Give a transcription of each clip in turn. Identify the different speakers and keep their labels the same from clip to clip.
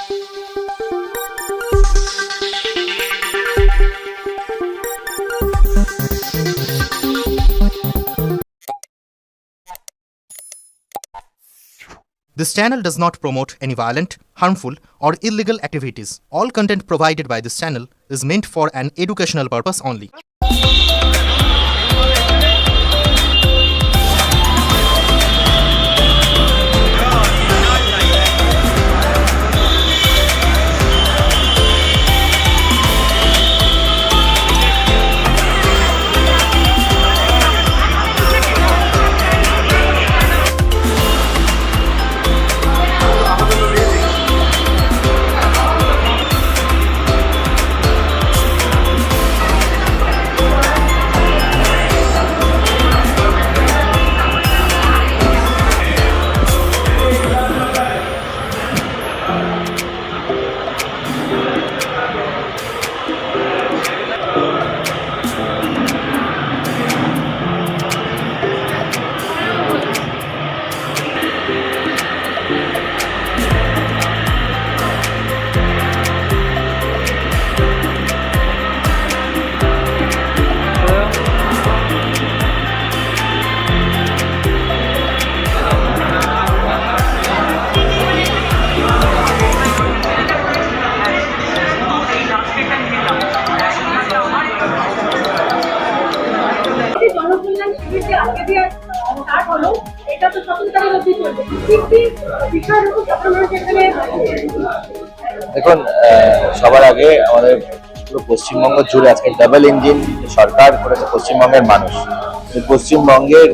Speaker 1: This channel does not promote any violent, harmful, or illegal activities. All content provided by this channel is meant for an educational purpose only.
Speaker 2: দেখুন, সবার আগে আমাদের পুরো পশ্চিমবঙ্গ জুড়ে আজকে double engine সরকার করেছে পশ্চিমবঙ্গের মানুষ। পশ্চিমবঙ্গের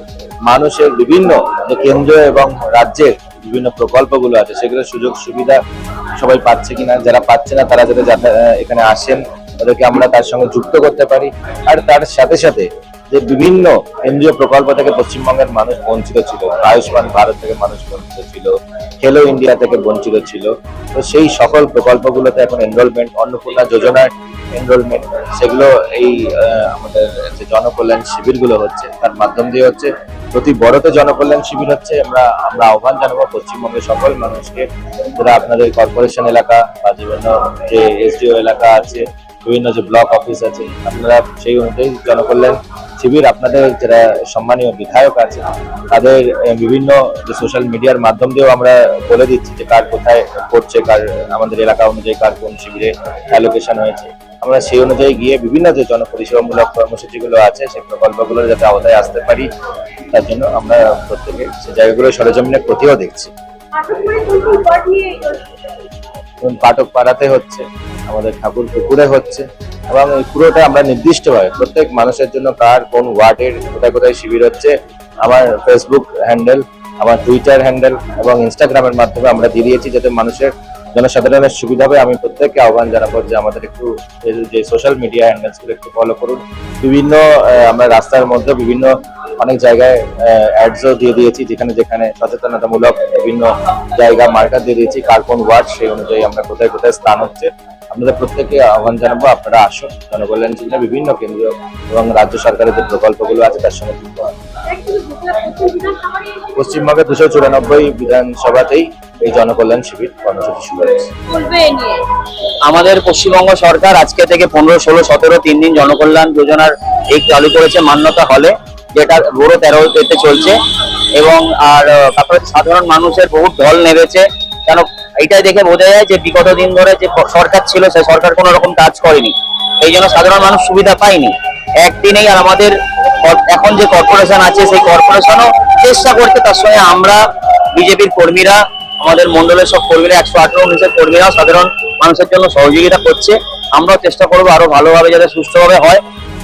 Speaker 2: মানুষের বিভিন্ন যে কেন্দ্র এবং রাজ্যের বিভিন্ন প্রকল্পগুলো আছে সেগুলোর সুযোগ সুবিধা সবাই পাচ্ছে কিনা, যারা পাচ্ছে না তারা যাতে এখানে আসেন তাদেরকে আমরা তার সঙ্গে যুক্ত করতে পারি। আর তার সাথে সাথে যে বিভিন্ন কেন্দ্রীয় প্রকল্প থেকে পশ্চিমবঙ্গের মানুষ বঞ্চিত ছিল, আয়ুষ্মান ভারত থেকে মানুষ বঞ্চিত ছিল, খেলো ইন্ডিয়া থেকে বঞ্চিত ছিল, তো সেই সকল প্রকল্পগুলোতে এখন এনরোলমেন্ট, অন্নপূর্ণা যোজনার এনরোলমেন্ট, সেগুলো এই আমাদের যে জনকল্যাণ শিবিরগুলো হচ্ছে তার মাধ্যম দিয়ে হচ্ছে। প্রতি বড়তে জনকল্যাণ শিবির হচ্ছে। আমরা আহ্বান জানাবো পশ্চিমবঙ্গের সকল মানুষকে, যারা আপনাদের কর্পোরেশন এলাকা বা বিভিন্ন যে এসডিও এলাকা আছে, বিভিন্ন যে ব্লক অফিস আছে, আপনারা সেই অনুযায়ী জনকল্যাণ শিবির, আপনাদের যারা সম্মানীয় বিধায়ক আছে তাদের বিভিন্ন যে সোশ্যাল মিডিয়ার মাধ্যম দিয়েও আমরা বলে দিচ্ছি যে কার কোথায় করছে, কার আমাদের এলাকা অনুযায়ী কার কোন শিবিরে অ্যালোকেশন হয়েছে। আমরা সেই অনুযায়ী গিয়ে বিভিন্ন যে জনপরিষেবামূলক কর্মসূচিগুলো আছে সেই প্রকল্পগুলোর যাতে আওতায় আসতে পারি, তার জন্য আমরা প্রত্যেকে সেই জায়গাগুলো সরেজমিনে ক্ষতিও দেখছি। পাঠক পাড়াতে হচ্ছে, আমাদের ঠাকুর পুকুরে হচ্ছে, এবং এই পুরোটা আমরা নির্দিষ্টভাবে প্রত্যেক মানুষের জন্য কার কোন ওয়ার্ডের কোথায় কোথায় শিবির হচ্ছে আমার ফেসবুক হ্যান্ডেল, আমার টুইটার হ্যান্ডেল এবং ইনস্টাগ্রামের মাধ্যমে আমরা দিয়ে দিয়েছি, যাতে মানুষের জনসাধারণের সুবিধা হবে। আমি প্রত্যেককে আহ্বান জানাবো যে আমাদের একটু যে সোশ্যাল মিডিয়া হ্যান্ডেলসগুলো একটু ফলো করুন। বিভিন্ন আমরা রাস্তার মধ্যে বিভিন্ন অনেক জায়গায় অ্যাডসও দিয়ে দিয়েছি, যেখানে যেখানে সচেতনতামূলক বিভিন্ন জায়গা মার্কার দিয়ে দিয়েছি, কার কোন ওয়ার্ড সেই অনুযায়ী আমরা কোথায় কোথায় স্থান হচ্ছে। আপনাদের প্রত্যেককে আহ্বান জানাবো আপনারা আসুন, জনকল্যাণ শিবিরে বিভিন্ন কেন্দ্রীয় এবং রাজ্য সরকারের যে প্রকল্পগুলো আছে তার সঙ্গে যুক্ত হয়। পশ্চিমবঙ্গের 294 বিধানসভাতেই এই জনকল্যাণ শিবির কর্মসূচি শুরু হয়েছে।
Speaker 3: আমাদের পশ্চিমবঙ্গ সরকার আজকে থেকে 15, 16, 17 3 দিন জনকল্যাণ যোজনার এই চালু করেছে মান্যতা হলে, যেটা বড় 13 চলছে। এবং আর তারপরে সাধারণ মানুষের বহু ঢল নেমেছে, কেন এইটাই দেখে বোঝা যায় যে বিগত দিন ধরে যে সরকার ছিল সেই সরকার কোনো রকম কাজ করেনি, এই জন্য সাধারণ মানুষ সুবিধা পায়নি একদিনেই। আর আমাদের এখন যে কর্পোরেশন আছে সেই কর্পোরেশনও চেষ্টা করতে, তার সঙ্গে আমরা বিজেপির কর্মীরা, আমাদের মন্ডলের সব কর্মীরা, 118-19 কর্মীরাও সাধারণ মানুষের জন্য সহযোগিতা করছে। আমরাও চেষ্টা করবো আরো ভালোভাবে যাতে সুস্থভাবে হয়।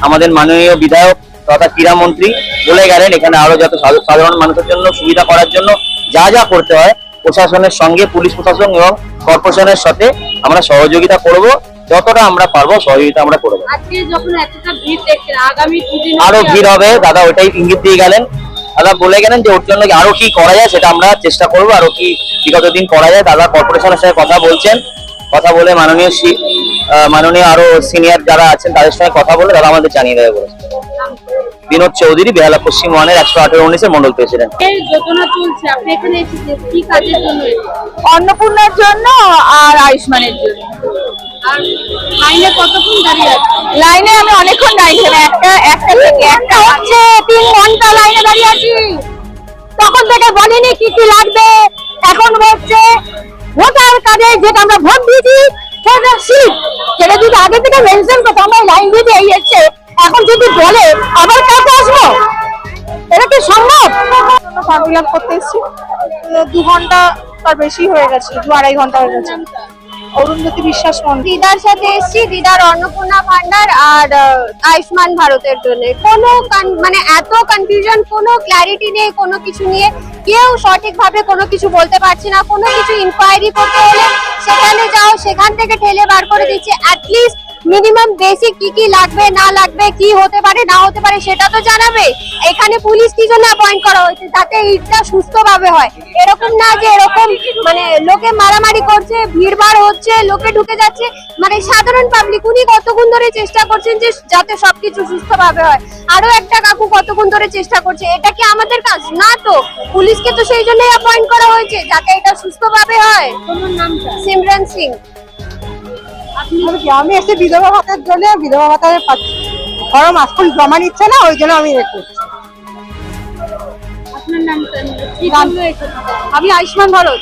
Speaker 3: আমাদের মাননীয় বিধায়ক তথা ক্রীড়ামন্ত্রী বলে গেলেন এখানে আরো যত সাধারণ মানুষের জন্য সুবিধা করার জন্য যা যা করতে হয় প্রশাসনের সঙ্গে, পুলিশ প্রশাসন এবং কর্পোরেশনের সাথে আমরা সহযোগিতা করব, যতটা আমরা পারবো সহযোগিতা আমরা করবো। আরো ভিড় হবে দাদা, ওইটাই ইঙ্গিত দিয়ে গেলেন। দাদা বলে গেলেন যে ওর জন্য আরো কি করা যায় সেটা আমরা চেষ্টা করবো, আরো কি বিগত দিন করা যায়। দাদা কর্পোরেশনের সাথে কথা বলছেন, কথা বলে মাননীয় আরো সিনিয়র যারা আছেন তাদের সঙ্গে কথা বলে দাদা আমাদের জানিয়ে দেবে বলেছেন। বিনোদ চৌধুরী, বেহালা পশ্চিম ওয়ানের 118-19 মন্ডল প্রেসিডেন্ট।
Speaker 4: এই যোজনা চলছে, আপনি এখানে এসেছেন কি কাজের জন্য?
Speaker 5: অন্নপূর্ণার জন্য আর আয়ুষ্মানের জন্য।
Speaker 4: আর লাইনে কতক্ষণ দাঁড়িয়ে আছে?
Speaker 5: লাইনে আমি অনেকক্ষণ দাঁড়িয়ে একটা থেকে একটা হচ্ছে 3 ঘন্টা লাইনে দাঁড়িয়ে আছি। তখন থেকে বলেনি কি কি লাগবে, এখন বলছে ভোটার কার্ডে যেটা আমরা ভোট দিয়েছি সেটা সিট, সেটা যদি আগে থেকে মেনশন করতে আমরা লাইন দিয়ে এই এসছে, এখন যদি বলে আবার কাছে আসবো, এটা কি সম্ভব? ফর্ম ফিল আপ করতে এসেছি 2 ঘন্টা তার বেশি হয়ে গেছে, 2-2.5 ঘন্টা হয়ে গেছে। অরুন্ধতী বিশ্বাস মন্দির।
Speaker 6: দিদার সাথে এসেছি, দিদার অন্নপূর্ণা ভান্ডার আর আয়ুষ্মান ভারতের জন্য। কোনো মানে এত কনফিউশন, কোনো ক্ল্যারিটি নেই কোনো কিছু নিয়ে, কেউ সঠিকভাবে কোনো কিছু বলতে পারছে না। কোনো কিছু ইনকোয়ারি করতে হলে সেখানে যাও, সেখান থেকে ঠেলে বার করে দিচ্ছে। অ্যাটলিস্ট মিনিমাম বেসিক কি কি লাগবে না লাগবে, কি হতে পারে না হতে পারে সেটা তো জানাবে। এখানে পুলিশ কি জন্য অ্যাপয়েন্ট করা হয়েছে? যাতে ঈদটা সুস্থভাবে হয়, এরকম না যে এরকম মানে লোকে মারামারি করছে, ভিড়ভাড় হচ্ছে, লোকে ঢুকে যাচ্ছে। মানে সাধারণ পাবলিক উনি কতক্ষণ ধরে চেষ্টা করছেন যে যাতে সবকিছু সুস্থভাবে হয়। আরো একটা কাকু কতক্ষণ ধরে চেষ্টা করছে। এটা কি আমাদের কাজ না? তো পুলিশকে তো সেই জন্যই অ্যাপয়েন্ট করা হয়েছে যাতে এটা সুস্থভাবে হয়।
Speaker 4: তোমার নামটা?
Speaker 6: সিমরান সিং।
Speaker 5: আমি এসে বিধবা ভাতার জন্য, বিধবা ভাতার ফর্ম আজকাল জমা নিচ্ছে না, ওই জন্য আমি করছি।
Speaker 4: আপনার নামটা কি জন্য এসেছেন?
Speaker 5: আমি আয়ুষ্মান ভারত,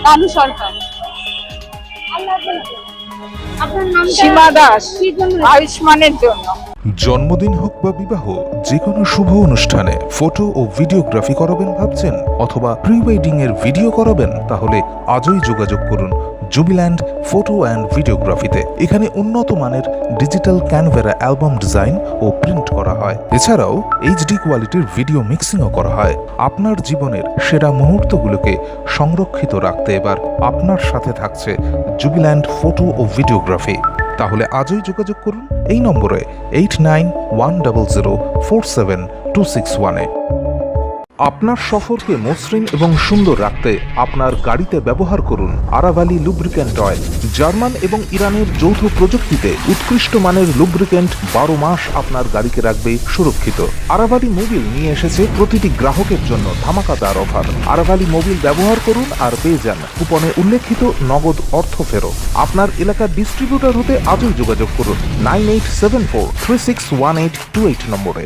Speaker 5: তানু সরকার।
Speaker 4: আপনার নামটা?
Speaker 5: সীমা দাস,
Speaker 4: কি জন্য?
Speaker 5: আয়ুষ্মানের জন্য।
Speaker 7: জন্মদিন হোক বা বিবাহ, যে কোনো শুভ অনুষ্ঠানে ফটো ও ভিডিওগ্রাফি করাবেন ভাবছেন, অথবা প্রি ওয়েডিং এর ভিডিও করাবেন, তাহলে আজই যোগাযোগ করুন জুবিল্যান্ড ফটো অ্যান্ড ভিডিওগ্রাফিতে। এখানে উন্নত মানের ডিজিটাল ক্যানভেরা অ্যালবাম ডিজাইন ও প্রিন্ট করা হয়। এছাড়াও এইচডি কোয়ালিটির ভিডিও মিক্সিংও করা হয়। আপনার জীবনের সেরা মুহূর্তগুলোকে সংরক্ষিত রাখতে এবার আপনার সাথে থাকছে জুবিল্যান্ড ফটো ও ভিডিওগ্রাফি। তাহলে আজই যোগাযোগ করুন এই নম্বরে 8910047261-এ। আপনার সফরকে মসৃণ এবং সুন্দর রাখতে আপনার গাড়িতে ব্যবহার করুন আরাভালি লুব্রিক্যান্ট অয়েল। জার্মান এবং ইরানের যৌথ প্রযুক্তিতে উৎকৃষ্ট মানের লুব্রিক্যান্ট 12 মাস আপনার গাড়িকে রাখবে সুরক্ষিত। আরাভালি মোবিল নিয়ে এসেছে প্রতিটি গ্রাহকের জন্য ধামাকাদার অফার। আরাভালি মোবিল ব্যবহার করুন আর পেয়ে যান কুপনে উল্লেখিত নগদ অর্থ ফেরত। আপনার এলাকার ডিস্ট্রিবিউটর হতে আজই যোগাযোগ করুন 9874361828 নম্বরে।